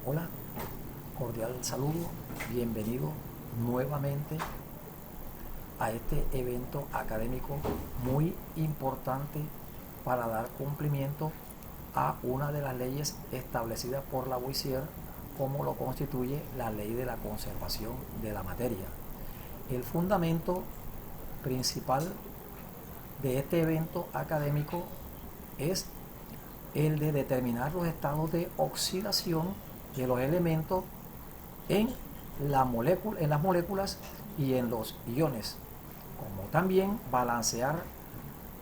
Hola, cordial saludo, bienvenido nuevamente a este evento académico muy importante para dar cumplimiento a una de las leyes establecidas por la Lavoisier, como lo constituye la ley de la conservación de la materia. El fundamento principal de este evento académico es el de determinar los estados de oxidación de los elementos en las moléculas y en los iones, como también balancear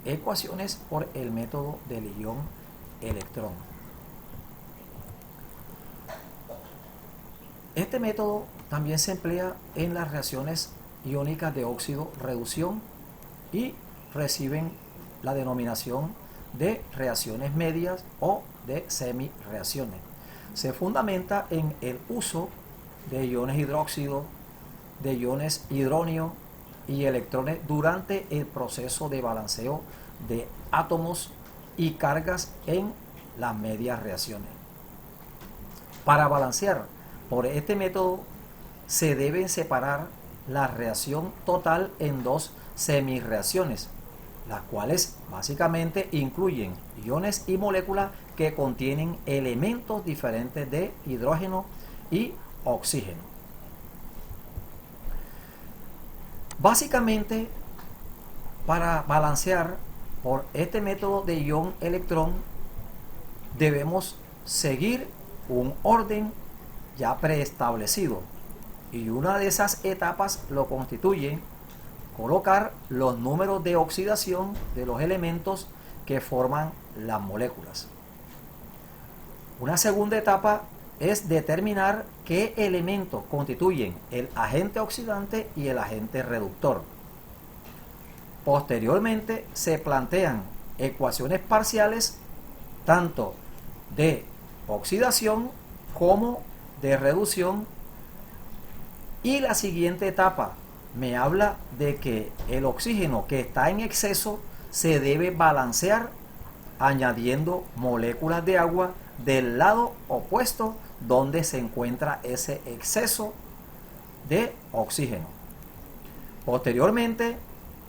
ecuaciones por el método del ion-electrón. Este método también se emplea en las reacciones iónicas de óxido-reducción y reciben la denominación de reacciones medias o de semi-reacciones. Se fundamenta en el uso de iones hidróxido, de iones hidróneo y electrones durante el proceso de balanceo de átomos y cargas en las medias reacciones. Para balancear por este método se deben separar la reacción total en dos semireacciones, las cuales básicamente incluyen iones y moléculas que contienen elementos diferentes de hidrógeno y oxígeno. Básicamente, para balancear por este método de ion-electrón debemos seguir un orden ya preestablecido, y una de esas etapas lo constituye colocar los números de oxidación de los elementos que forman las moléculas. Una segunda etapa es determinar qué elementos constituyen el agente oxidante y el agente reductor. Posteriormente se plantean ecuaciones parciales tanto de oxidación como de reducción, y la siguiente etapa me habla de que el oxígeno que está en exceso se debe balancear añadiendo moléculas de agua del lado opuesto donde se encuentra ese exceso de oxígeno. Posteriormente,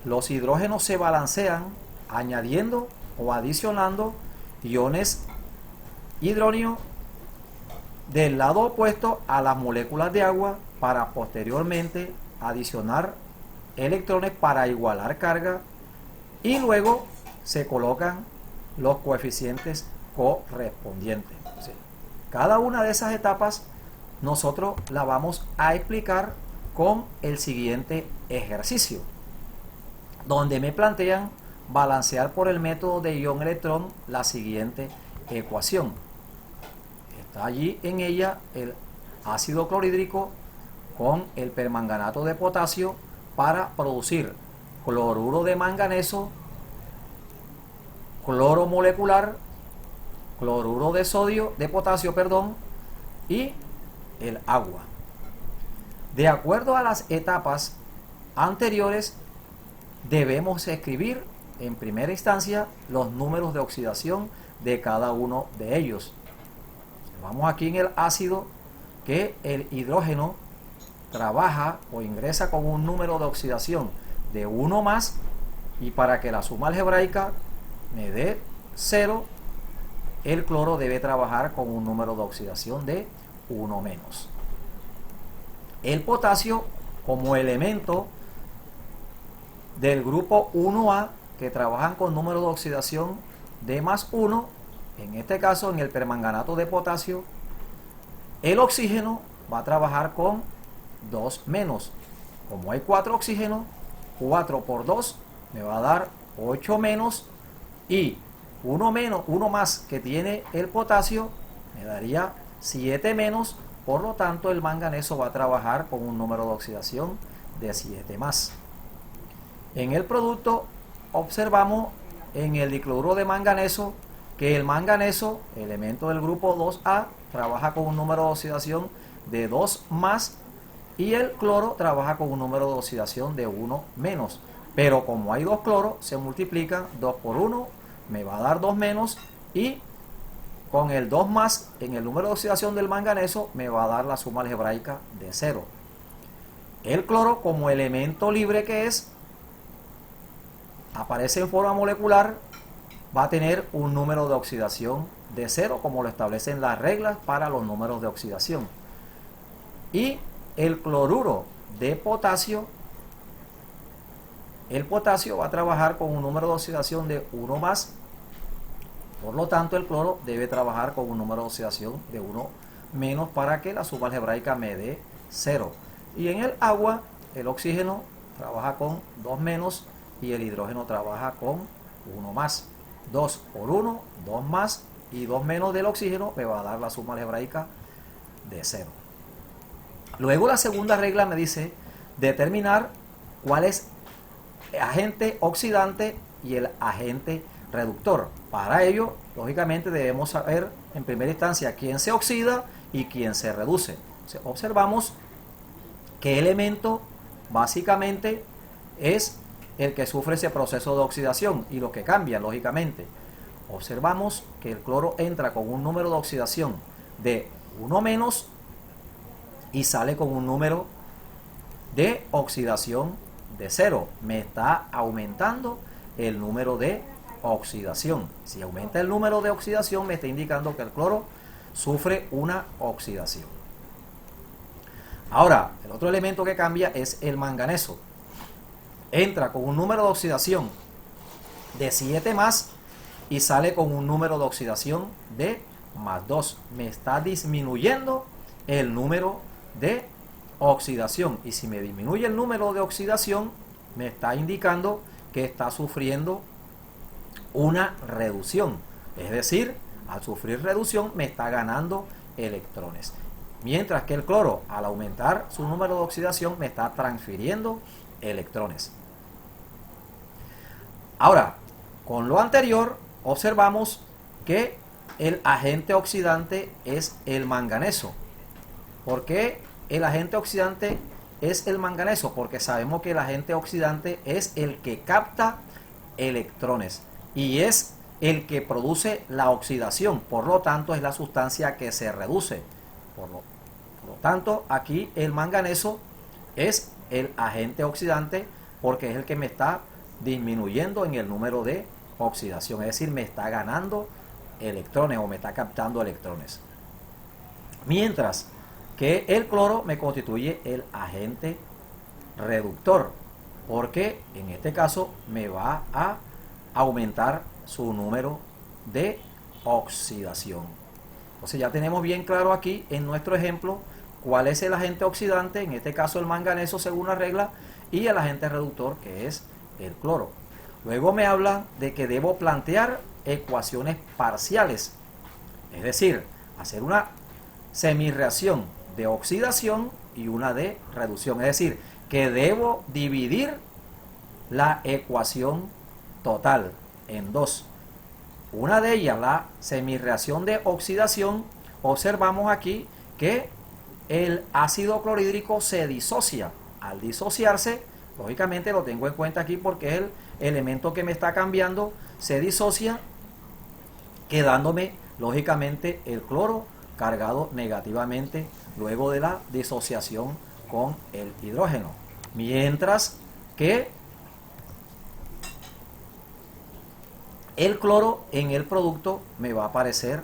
los hidrógenos se balancean añadiendo o adicionando iones hidróneo del lado opuesto a las moléculas de agua para posteriormente adicionar electrones para igualar carga, y luego se colocan los coeficientes correspondientes. Sí. Cada una de esas etapas nosotros la vamos a explicar con el siguiente ejercicio, donde me plantean balancear por el método de ion-electrón la siguiente ecuación. Está allí en ella el ácido clorhídrico con el permanganato de potasio para producir cloruro de manganeso, cloro molecular, cloruro de sodio, de potasio, y el agua. De acuerdo a las etapas anteriores, debemos escribir en primera instancia los números de oxidación de cada uno de ellos. Vamos aquí en el ácido, que el hidrógeno trabaja o ingresa con un número de oxidación de 1 más, y para que la suma algebraica me dé 0, el cloro debe trabajar con un número de oxidación de 1 menos. El potasio, como elemento del grupo 1A, que trabajan con número de oxidación de más 1, en este caso en el permanganato de potasio, el oxígeno va a trabajar con 2 menos. Como hay 4 oxígenos, 4 por 2 me va a dar 8 menos, y 1 menos, 1 más que tiene el potasio me daría 7 menos. Por lo tanto, el manganeso va a trabajar con un número de oxidación de 7 más. En el producto observamos en el dicloruro de manganeso que el manganeso, elemento del grupo 2A, trabaja con un número de oxidación de 2 más, y el cloro trabaja con un número de oxidación de 1 menos. Pero como hay 2 cloros, se multiplican, 2 por 1 me va a dar 2 menos, y con el 2 más en el número de oxidación del manganeso me va a dar la suma algebraica de 0. El cloro, como elemento libre que es, aparece en forma molecular, va a tener un número de oxidación de 0, como lo establecen las reglas para los números de oxidación. Y el cloruro de potasio, el potasio va a trabajar con un número de oxidación de 1 más. Por lo tanto, el cloro debe trabajar con un número de oxidación de 1 menos para que la suma algebraica me dé 0. Y en el agua, el oxígeno trabaja con 2 menos y el hidrógeno trabaja con 1 más. 2 por 1, 2 más y 2 menos del oxígeno me va a dar la suma algebraica de 0. Luego la segunda regla me dice determinar cuál es el agente oxidante y el agente reductor. Para ello, lógicamente, debemos saber en primera instancia quién se oxida y quién se reduce. Entonces, observamos que elemento básicamente es el que sufre ese proceso de oxidación y lo que cambia, lógicamente. Observamos que el cloro entra con un número de oxidación de 1 menos y sale con un número de oxidación de 0. Me está aumentando el número de oxidación. Si aumenta el número de oxidación, me está indicando que el cloro sufre una oxidación. Ahora, el otro elemento que cambia es el manganeso. Entra con un número de oxidación de 7 más y sale con un número de oxidación de más 2. Me está disminuyendo el número de oxidación. Y si me disminuye el número de oxidación, me está indicando que está sufriendo una reducción. Es decir, al sufrir reducción me está ganando electrones. Mientras que el cloro, al aumentar su número de oxidación, me está transfiriendo electrones. Ahora, con lo anterior, observamos que el agente oxidante es el manganeso. ¿Por qué el agente oxidante es el manganeso? Porque sabemos que el agente oxidante es el que capta electrones y es el que produce la oxidación. Por lo tanto, es la sustancia que se reduce. Por lo tanto, aquí el manganeso es el agente oxidante porque es el que me está disminuyendo en el número de oxidación, es decir, me está ganando electrones o me está captando electrones. Mientras que el cloro me constituye el agente reductor, porque en este caso me va a aumentar su número de oxidación. Entonces ya tenemos bien claro aquí en nuestro ejemplo cuál es el agente oxidante, en este caso el manganeso según la regla, y el agente reductor que es el cloro. Luego me habla de que debo plantear ecuaciones parciales, es decir, hacer una semirreacción de oxidación y una de reducción, es decir, que debo dividir la ecuación total en dos. Una de ellas, la semirreacción de oxidación, observamos aquí que el ácido clorhídrico se disocia. Al disociarse, lógicamente lo tengo en cuenta aquí porque es el elemento que me está cambiando, se disocia, quedándome lógicamente el cloro cargado negativamente luego de la disociación con el hidrógeno. Mientras que el cloro en el producto me va a aparecer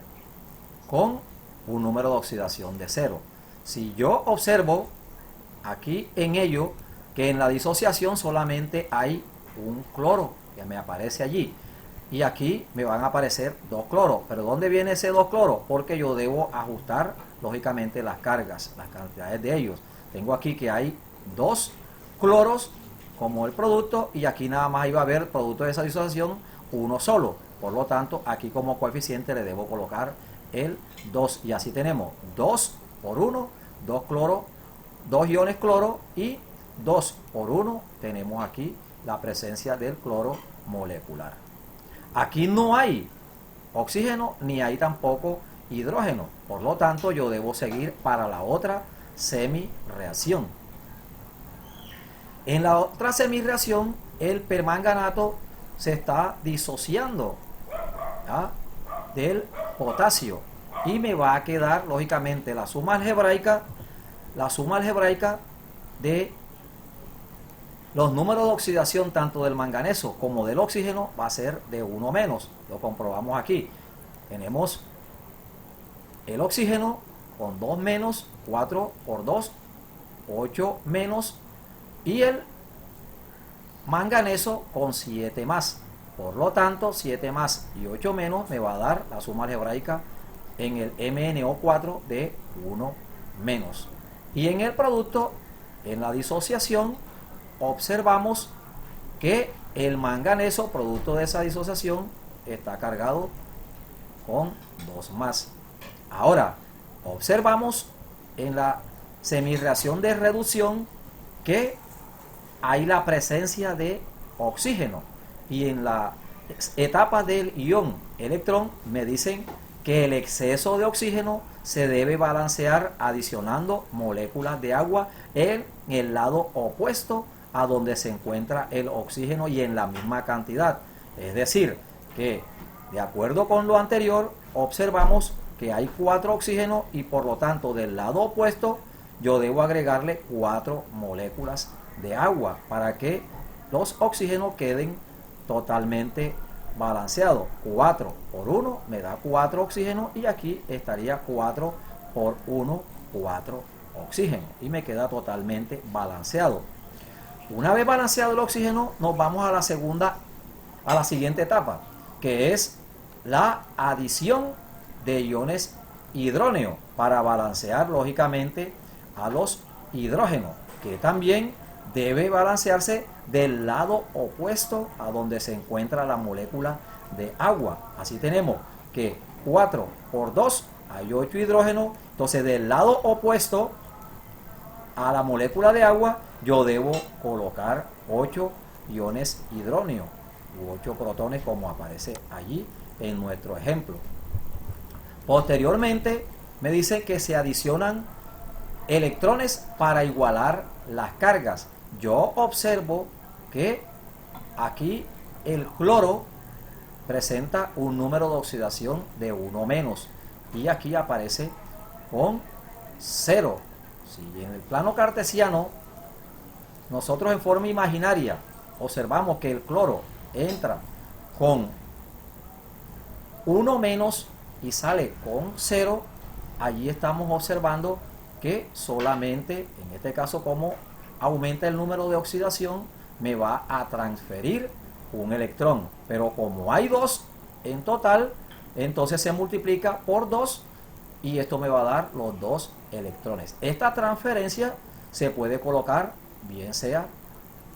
con un número de oxidación de 0. Si yo observo aquí en ello que en la disociación solamente hay un cloro que me aparece allí y aquí me van a aparecer 2 cloros. ¿Pero dónde viene ese 2 cloros? Porque yo debo ajustar lógicamente las cargas, las cantidades de ellos. Tengo aquí que hay 2 cloros como el producto y aquí nada más iba a haber producto de esa disociación uno solo. Por lo tanto, aquí como coeficiente le debo colocar el 2 y así tenemos 2 por 1, 2 cloro, 2 iones cloro y 2 por 1 tenemos aquí la presencia del cloro molecular. Aquí no hay oxígeno ni hay tampoco hidrógeno, por lo tanto yo debo seguir para la otra semirreacción. En la otra semirreacción el permanganato se está disociando, ¿ya?, del potasio y me va a quedar lógicamente la suma algebraica de los números de oxidación tanto del manganeso como del oxígeno va a ser de 1 menos. Lo comprobamos aquí. Tenemos el oxígeno con 2 menos, 4 por 2, 8 menos, y el manganeso con 7 más. Por lo tanto, 7 más y 8 menos me va a dar la suma algebraica en el MnO4 de 1 menos. Y en el producto, en la disociación, observamos que el manganeso, producto de esa disociación, está cargado con 2 más. Ahora, observamos en la semirreacción de reducción que hay la presencia de oxígeno, y en la etapa del ion electrón me dicen que el exceso de oxígeno se debe balancear adicionando moléculas de agua en el lado opuesto a donde se encuentra el oxígeno y en la misma cantidad. Es decir, que de acuerdo con lo anterior, observamos que hay 4 oxígenos y por lo tanto del lado opuesto yo debo agregarle 4 moléculas de agua para que los oxígenos queden totalmente balanceados. 4 por 1 me da 4 oxígenos, y aquí estaría 4 por 1, 4 oxígenos, y me queda totalmente balanceado. Una vez balanceado el oxígeno, nos vamos a la siguiente etapa, que es la adición de iones hidróneo para balancear lógicamente a los hidrógenos, que también debe balancearse del lado opuesto a donde se encuentra la molécula de agua. Así tenemos que 4 por 2 hay 8 hidrógenos, entonces del lado opuesto a la molécula de agua yo debo colocar 8 iones hidróneo u 8 protones, como aparece allí en nuestro ejemplo. Posteriormente me dice que se adicionan electrones para igualar las cargas. Yo observo que aquí el cloro presenta un número de oxidación de 1 menos, y aquí aparece con 0. Si en el plano cartesiano nosotros en forma imaginaria observamos que el cloro entra con 1 menos y sale con 0, allí estamos observando que solamente, en este caso, como aumenta el número de oxidación, me va a transferir un electrón, pero como hay 2 en total, entonces se multiplica por 2 y esto me va a dar los 2 electrones. Esta transferencia se puede colocar bien sea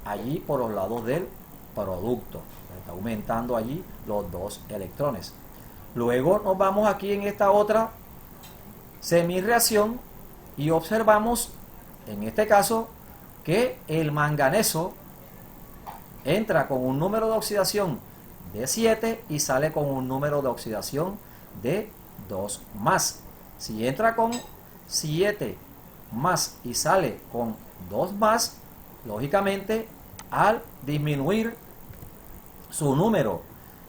allí por los lados del producto, está aumentando allí los 2 electrones. Luego nos vamos aquí en esta otra semirreacción y observamos en este caso que el manganeso entra con un número de oxidación de 7 y sale con un número de oxidación de 2 más. Si entra con 7 más y sale con 2 más, lógicamente al disminuir su número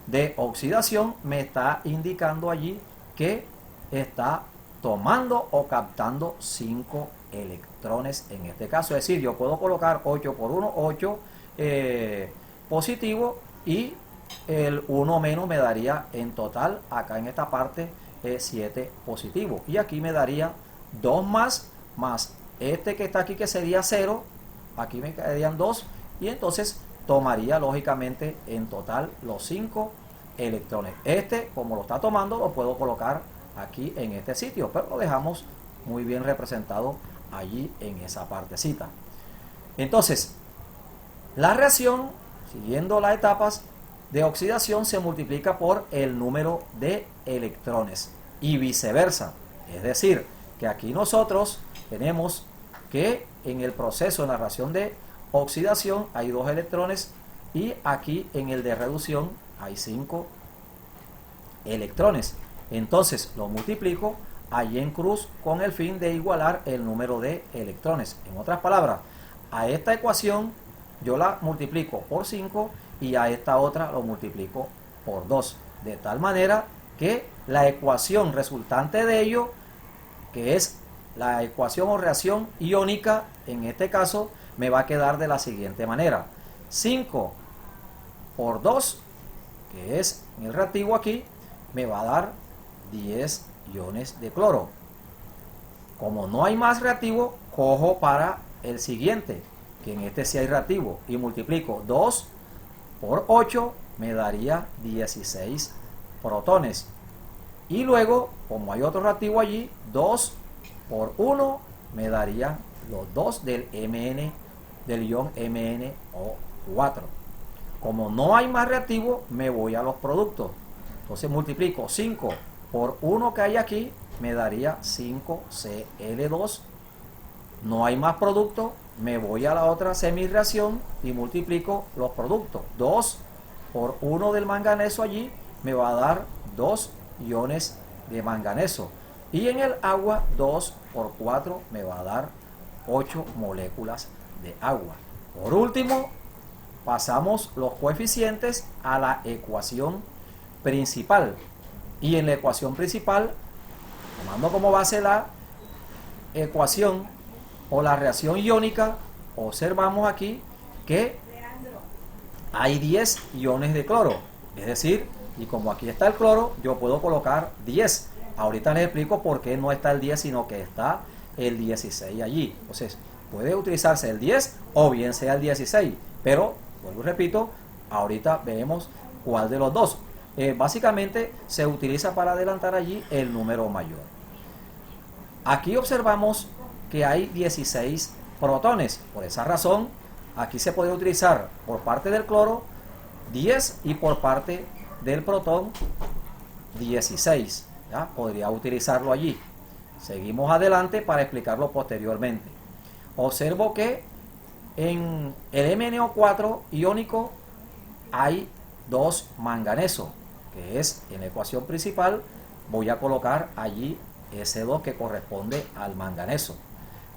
de oxidación me está indicando allí que está tomando o captando 5 electrones en este caso. Es decir, yo puedo colocar 8 por 1, 8 positivo, y el 1 menos me daría en total acá en esta parte 7 positivo, y aquí me daría 2 más este que está aquí, que sería 0, aquí me quedarían 2, y entonces tomaría lógicamente en total los 5 electrones. Este, como lo está tomando, lo puedo colocar aquí en este sitio, pero lo dejamos muy bien representado allí en esa partecita. Entonces, la reacción, siguiendo las etapas de oxidación, se multiplica por el número de electrones y viceversa. Es decir, que aquí nosotros tenemos que en el proceso, en la reacción de oxidación, hay 2 electrones, y aquí en el de reducción hay 5 electrones. Entonces lo multiplico allí en cruz con el fin de igualar el número de electrones. En otras palabras, a esta ecuación yo la multiplico por 5 y a esta otra lo multiplico por 2, de tal manera que la ecuación resultante de ello, que es la ecuación o reacción iónica, en este caso me va a quedar de la siguiente manera: 5 por 2, que es en el reactivo aquí, me va a dar 10 iones de cloro. Como no hay más reactivo, cojo para el siguiente, que en este sí hay reactivo, y multiplico 2 por 8, me daría 16 protones. Y luego, como hay otro reactivo allí, 2 por 1 me daría los 2 del MN, del ion MnO4. Como no hay más reactivo, me voy a los productos. Entonces multiplico 5 por 1 que hay aquí, me daría 5Cl2. No hay más producto, me voy a la otra semireacción y multiplico los productos. 2 por 1 del manganeso allí me va a dar 2 iones de manganeso. Y en el agua 2 por 4 me va a dar 8 moléculas de agua. Por último, pasamos los coeficientes a la ecuación principal. Y en la ecuación principal, tomando como base la ecuación o la reacción iónica, observamos aquí que hay 10 iones de cloro. Es decir, y como aquí está el cloro, yo puedo colocar 10. Ahorita les explico por qué no está el 10, sino que está el 16 allí. Entonces, puede utilizarse el 10 o bien sea el 16. Pero, vuelvo y repito, ahorita veremos cuál de los dos. Básicamente se utiliza para adelantar allí el número mayor. Aquí observamos que hay 16 protones. Por esa razón, aquí se puede utilizar por parte del cloro 10 y por parte del protón 16. ¿Ya? Podría utilizarlo allí. Seguimos adelante para explicarlo posteriormente. Observo que en el MnO4 iónico hay 2 manganeso, que es en la ecuación principal. Voy a colocar allí ese 2 que corresponde al manganeso.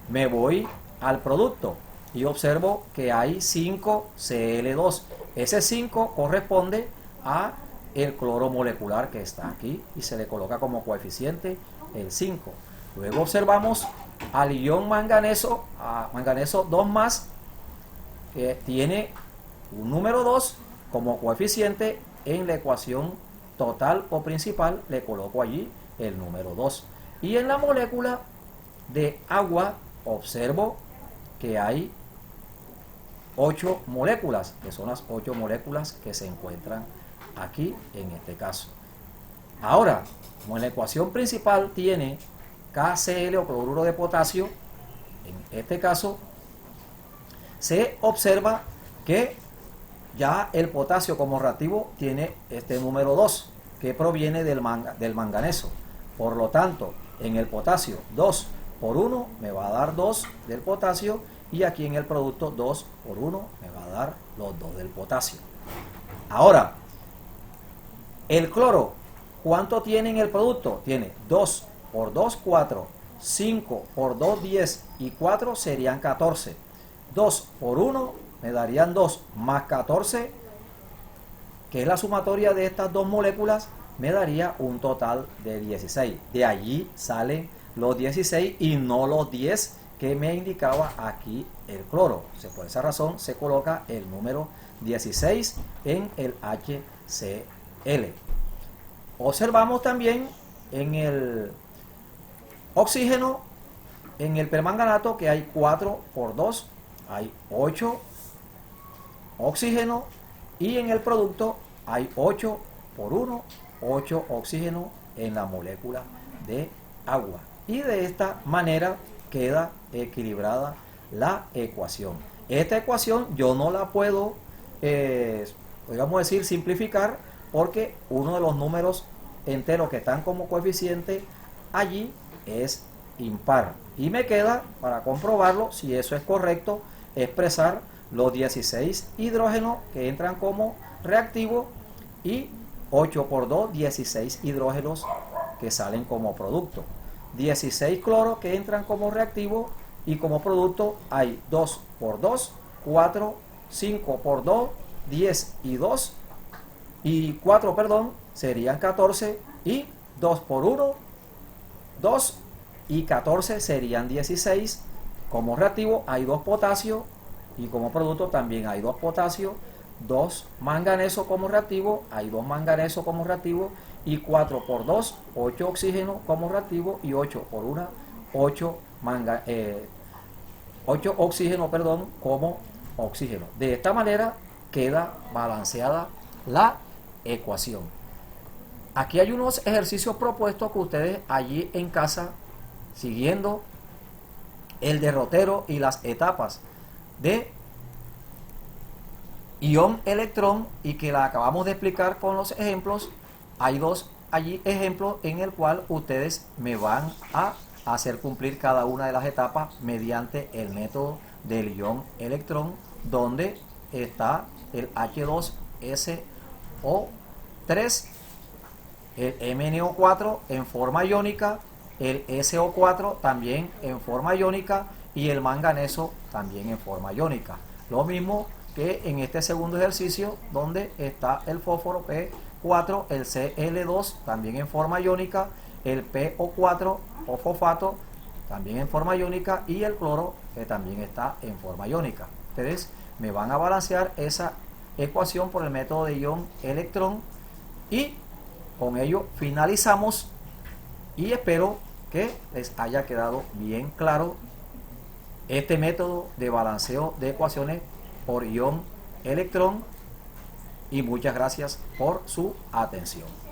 Me voy al producto y observo que hay 5Cl2. Ese 5 corresponde a el cloro molecular que está aquí y se le coloca como coeficiente el 5. Luego observamos al ion manganeso, manganeso 2 más, que tiene un número 2 como coeficiente. En la ecuación total o principal le coloco allí el número 2. Y en la molécula de agua observo que hay 8 moléculas, que son las 8 moléculas que se encuentran aquí en este caso. Ahora, como en la ecuación principal tiene KCl o cloruro de potasio, en este caso se observa que ya el potasio como reactivo tiene este número 2 que proviene del manganeso. Por lo tanto, en el potasio 2 por 1 me va a dar 2 del potasio, y aquí en el producto 2 por 1 me va a dar los 2 del potasio. Ahora, el cloro, ¿cuánto tiene en el producto? Tiene 2 por 2, 4, 5 por 2, 10 y 4 serían 14. 2 por 1 me darían 2 más 14, que es la sumatoria de estas dos moléculas, me daría un total de 16. De allí salen los 16 y no los 10 que me indicaba aquí el cloro. Por esa razón se coloca el número 16 en el HCl. Observamos también en el oxígeno, en el permanganato, que hay 4 por 2, hay 8 oxígeno, y en el producto hay 8 por 1, 8 oxígeno en la molécula de agua. Y de esta manera queda equilibrada la ecuación. Esta ecuación yo no la puedo, podríamos decir, simplificar, porque uno de los números enteros que están como coeficiente allí es impar. Y me queda, para comprobarlo si eso es correcto, expresar los 16 hidrógenos que entran como reactivo y 8 por 2, 16 hidrógenos que salen como producto. 16 cloros que entran como reactivo, y como producto hay 2 por 2, 4, 5 por 2, 10 y 2 y 4, perdón, serían 14, y 2 por 1, 2 y 14 serían 16. Como reactivo hay 2 potasio y como producto también hay 2 potasio, 2 manganeso como reactivo, hay 2 manganeso como reactivo y 4 por 2, 8 oxígeno como reactivo y 8 por 1, 8 oxígeno, perdón, como oxígeno. De esta manera queda balanceada la ecuación. Aquí hay unos ejercicios propuestos que ustedes allí en casa, siguiendo el derrotero y las etapas de ion-electrón y que la acabamos de explicar con los ejemplos, hay dos allí ejemplos en el cual ustedes me van a hacer cumplir cada una de las etapas mediante el método del ion-electrón, donde está el H2SO3, el MnO4 en forma iónica, el SO4 también en forma iónica y el manganeso también en forma iónica. Lo mismo que en este segundo ejercicio, donde está el fósforo P4, el Cl2 también en forma iónica, el PO4 o fosfato también en forma iónica y el cloro que también está en forma iónica. Ustedes me van a balancear esa ecuación por el método de ion-electrón y con ello finalizamos y espero que les haya quedado bien claro este método de balanceo de ecuaciones por ion-electrón y muchas gracias por su atención.